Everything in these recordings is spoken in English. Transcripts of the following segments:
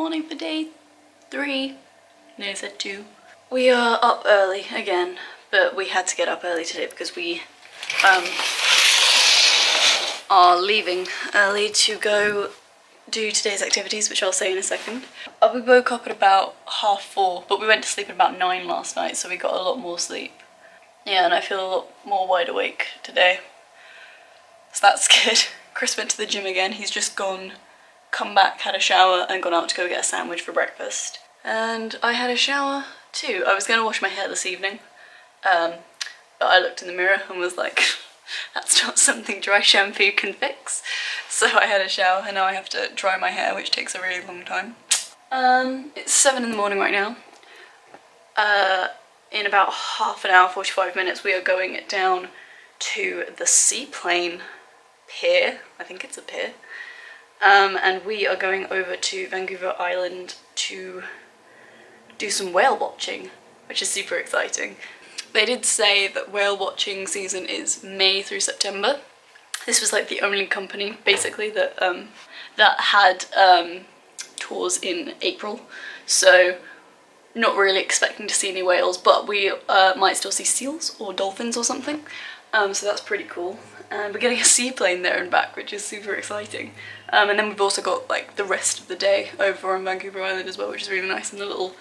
morning for day 3. No, I said 2. We are up early again, but we had to get up early today because we are leaving early to go do today's activities, which I'll say in a second. We woke up at about 3:30, but we went to sleep at about 9 last night, so we got a lot more sleep. Yeah, and I feel a lot more wide awake today, so that's good. Chris went to the gym again. He's just come back, had a shower, and gone out to go get a sandwich for breakfast. And I had a shower too. I was going to wash my hair this evening, but I looked in the mirror and was like, that's not something dry shampoo can fix. So I had a shower and now I have to dry my hair, which takes a really long time. It's 7 in the morning right now. In about half an hour, 45 minutes, we are going down to the Seaplane pier. I think it's a pier. And we are going over to Vancouver Island to do some whale watching, which is super exciting. They did say that whale watching season is May through September. This was like the only company basically that that had tours in April, so not really expecting to see any whales, but we might still see seals or dolphins or something, so that's pretty cool. And we're getting a seaplane there and back, which is super exciting. And then we've also got like the rest of the day over on Vancouver Island as well, which is really nice, in the little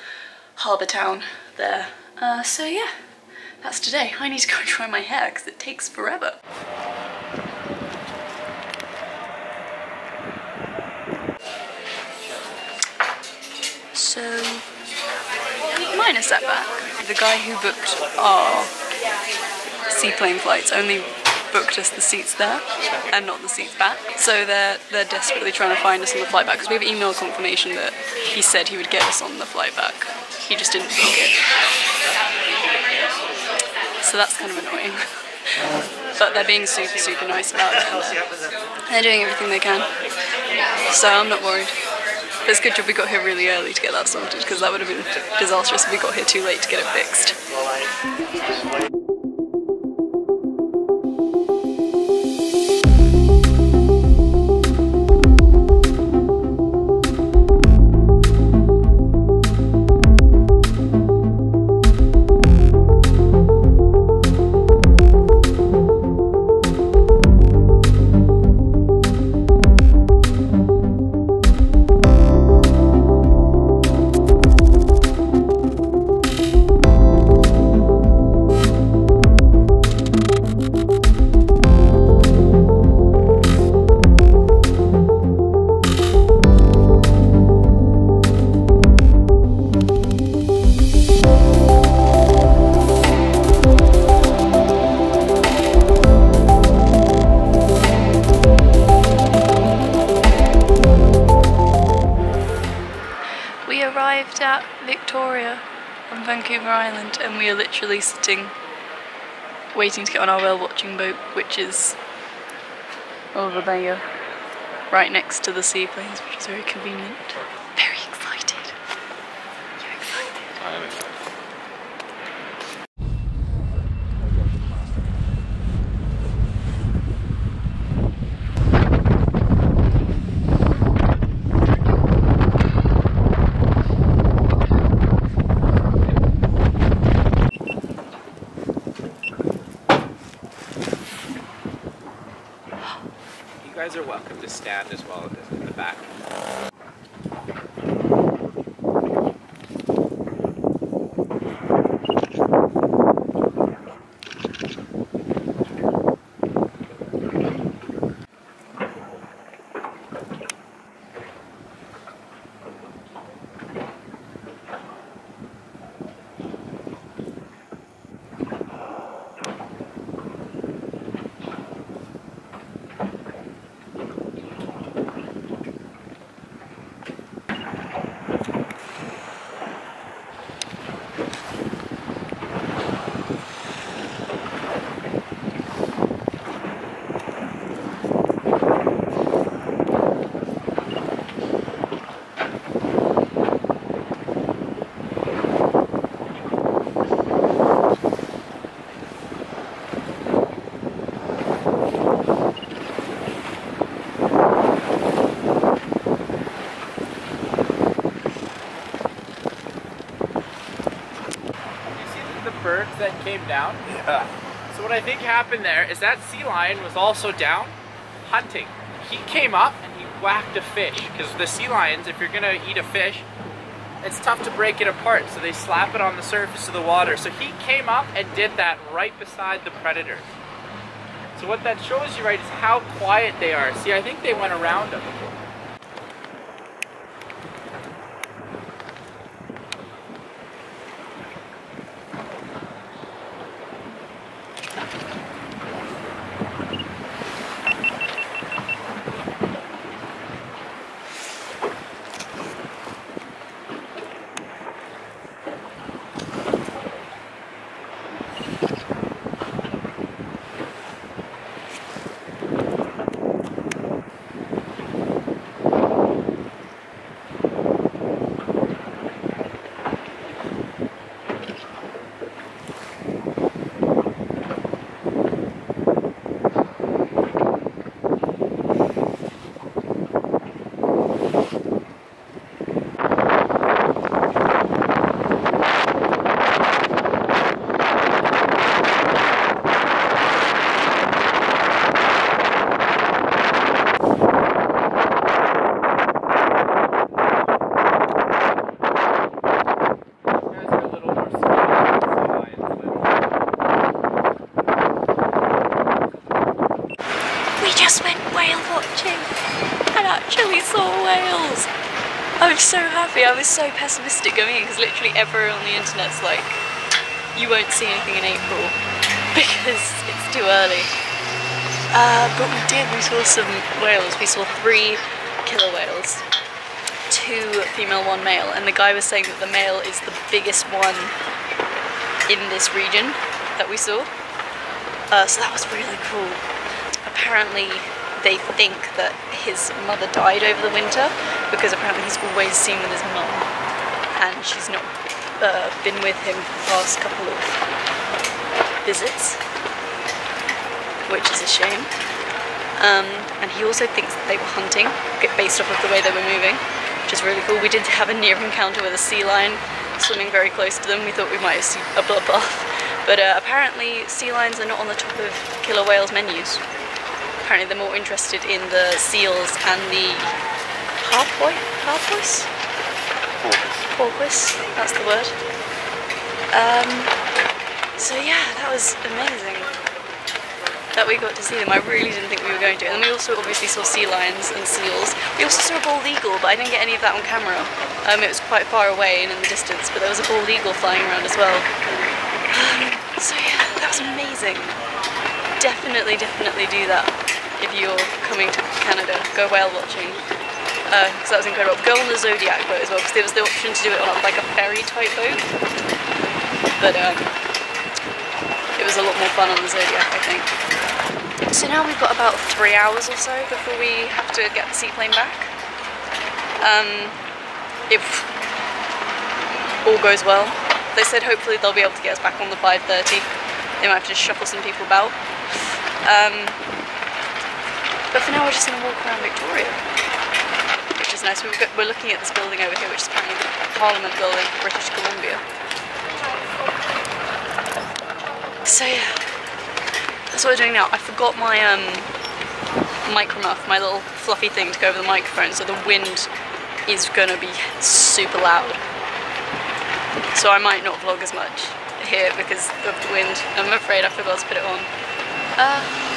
harbour town there. So yeah, that's today. I need to go and dry my hair because it takes forever. So, mine is set back. The guy who booked our seaplane flights only booked us the seats there and not the seats back, so they're desperately trying to find us on the flight back, because we have email confirmation that he said he would get us on the flight back. He just didn't book it, so that's kind of annoying. But they're being super nice about it. They're doing everything they can, so I'm not worried. But it's a good job we got here really early to get that sorted, because that would have been disastrous if we got here too late to get it fixed. At Victoria on Vancouver Island, and we are literally sitting waiting to get on our whale watching boat, which is over there right next to the seaplanes, which is very convenient. Very excited. You're excited? I am excited. You guys are welcome to stand as well in the back. came down? Yeah. So what I think happened there is that sea lion was also down hunting. He came up and he whacked a fish, because the sea lions, if you're gonna eat a fish, it's tough to break it apart, so they slap it on the surface of the water. So he came up and did that right beside the predator. So what that shows you, right, is how quiet they are. See, I think they went around him. I was so happy. I was so pessimistic going in because literally everyone on the internet's like, you won't see anything in April because it's too early. But we did. We saw some whales. We saw 3 killer whales, 2 female, 1 male, and the guy was saying that the male is the biggest one in this region that we saw. So that was really cool. Apparently they think that his mother died over the winter because apparently he's always seen with his mum and she's not been with him for the past couple of visits, which is a shame. And he also thinks that they were hunting based off of the way they were moving, which is really cool. We did have a near encounter with a sea lion swimming very close to them. We thought we might have seen a bloodbath, but apparently sea lions are not on the top of killer whales menus. Apparently they're more interested in the seals and the porpoise? Porpoise, that's the word. So yeah, that was amazing that we got to see them. I really didn't think we were going to. And then we also obviously saw sea lions and seals. We also saw a bald eagle, but I didn't get any of that on camera. It was quite far away and in the distance, but there was a bald eagle flying around as well. So yeah, that was amazing. Definitely do that if you're coming to Canada. Go whale watching, because that was incredible. Go on the Zodiac boat as well, because there was the option to do it on like a ferry type boat, but it was a lot more fun on the Zodiac, I think. So now we've got about 3 hours or so before we have to get the seaplane back. If all goes well, they said hopefully they'll be able to get us back on the 5:30. They might have to just shuffle some people about. But for now we're just going to walk around Victoria, which is nice. We're looking at this building over here, which is apparently the Parliament building for British Columbia. So yeah, that's what we're doing now. I forgot my micromuff, my little fluffy thing to go over the microphone, so the wind is going to be super loud. So I might not vlog as much here because of the wind. I'm afraid I forgot to put it on.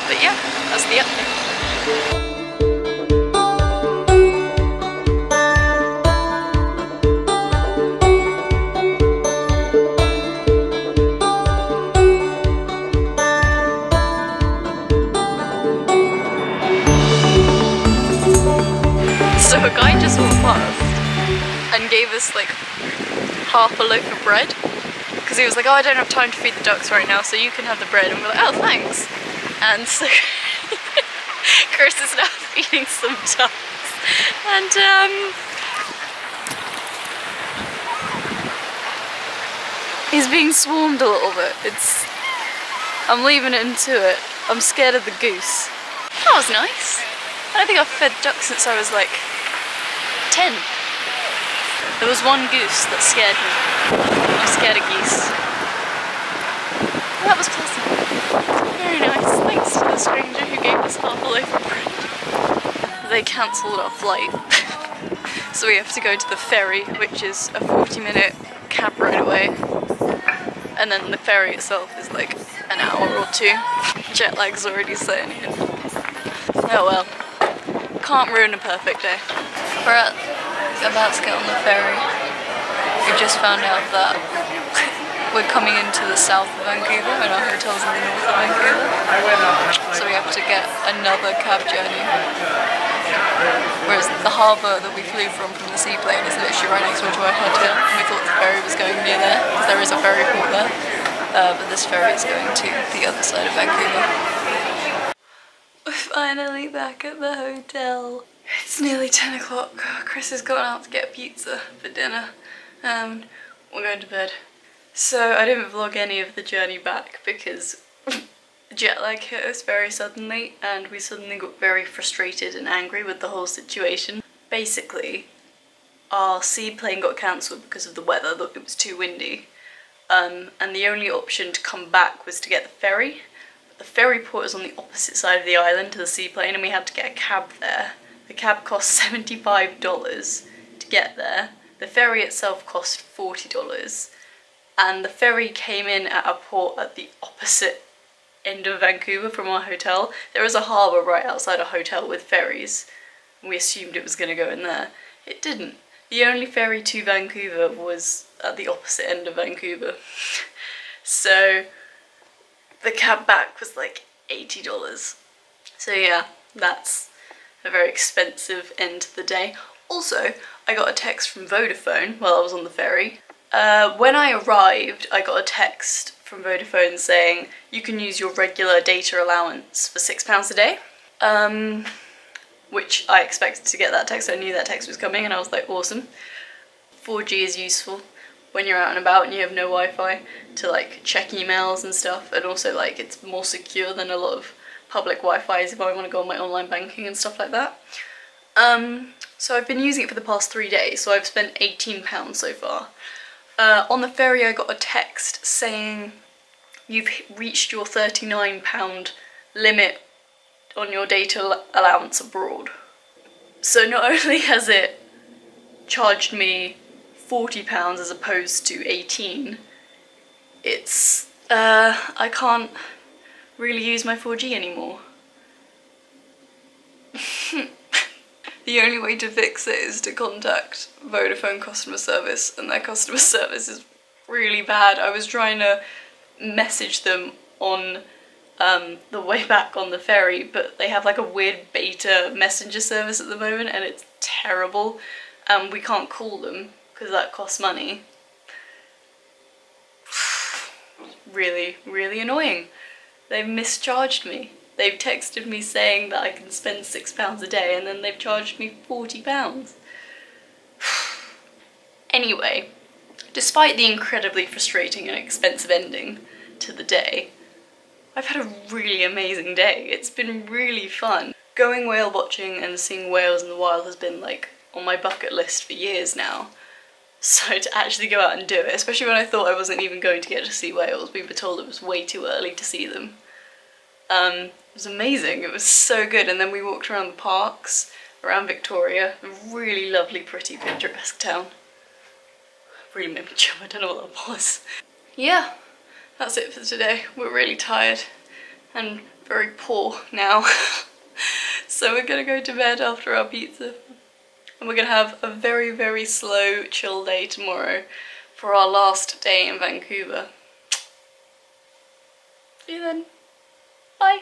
But yeah, that's the update. So a guy just walked past and gave us like half a loaf of bread because he was like, oh, I don't have time to feed the ducks right now, so you can have the bread. And we're like, oh, thanks. And so Chris is now feeding some ducks, and he's being swarmed a little bit. I'm leaving him to it. I'm scared of the goose. That was nice. I don't think I've fed ducks since I was like 10. There was one goose that scared me. I'm scared of geese. that was pleasant. Very nice. Thanks to the stranger who gave us half a loaf of bread. They cancelled our flight. So we have to go to the ferry, which is a 40-minute cab ride away. And then the ferry itself is like an hour or two. Jet lag's already setting in. Oh well. Can't ruin a perfect day. We're about to get on the ferry. We just found out that we're coming into the south of Vancouver and our hotel's in the north of Vancouver. So we have to get another cab journey. Whereas the harbour that we flew from the Seaplane is literally right next door to our hotel. And we thought the ferry was going near there, because there is a ferry port there. But this ferry is going to the other side of Vancouver. We're finally back at the hotel. It's nearly 10 o'clock. Chris has gone out to get pizza for dinner. And we're going to bed. So I didn't vlog any of the journey back because jet lag hit us very suddenly and we suddenly got very frustrated and angry with the whole situation. Basically, our seaplane got cancelled because of the weather, that it was too windy. And the only option to come back was to get the ferry. But the ferry port is on the opposite side of the island to the seaplane and we had to get a cab there. The cab cost $75 to get there. The ferry itself cost $40. And the ferry came in at a port at the opposite end of Vancouver from our hotel. There is a harbour right outside a hotel with ferries. And we assumed it was going to go in there. It didn't. The only ferry to Vancouver was at the opposite end of Vancouver. So the cab back was like $80. So yeah, that's a very expensive end to the day. Also, I got a text from Vodafone while I was on the ferry. When I arrived, I got a text from Vodafone saying you can use your regular data allowance for £6 a day. Which I expected to get that text. I knew that text was coming and I was like, awesome. 4G is useful when you're out and about and you have no Wi-Fi to like check emails and stuff, and also like it's more secure than a lot of public Wi-Fi's if I want to go on my online banking and stuff like that. So I've been using it for the past 3 days, so I've spent £18 so far. On the ferry I got a text saying you've reached your £39 limit on your data allowance abroad. So not only has it charged me £40 as opposed to 18, it's I can't really use my 4G anymore. The only way to fix it is to contact Vodafone customer service, and their customer service is really bad. I was trying to message them on the way back on the ferry, but they have like a weird beta messenger service at the moment and it's terrible. We can't call them because that costs money. Really, really annoying. They've mischarged me. They've texted me saying that I can spend £6 a day and then they've charged me £40. Anyway, despite the incredibly frustrating and expensive ending to the day, I've had a really amazing day. It's been really fun. Going whale watching and seeing whales in the wild has been like on my bucket list for years now. So to actually go out and do it, especially when I thought I wasn't even going to get to see whales, we were told it was way too early to see them. It was amazing, it was so good. And then we walked around the parks, around Victoria, a really lovely, pretty, picturesque town. Really made me jump, I don't know what that was. Yeah. That's it for today. We're really tired and very poor now. So we're gonna go to bed after our pizza. And we're gonna have a very, very slow, chill day tomorrow for our last day in Vancouver. See you then. Bye.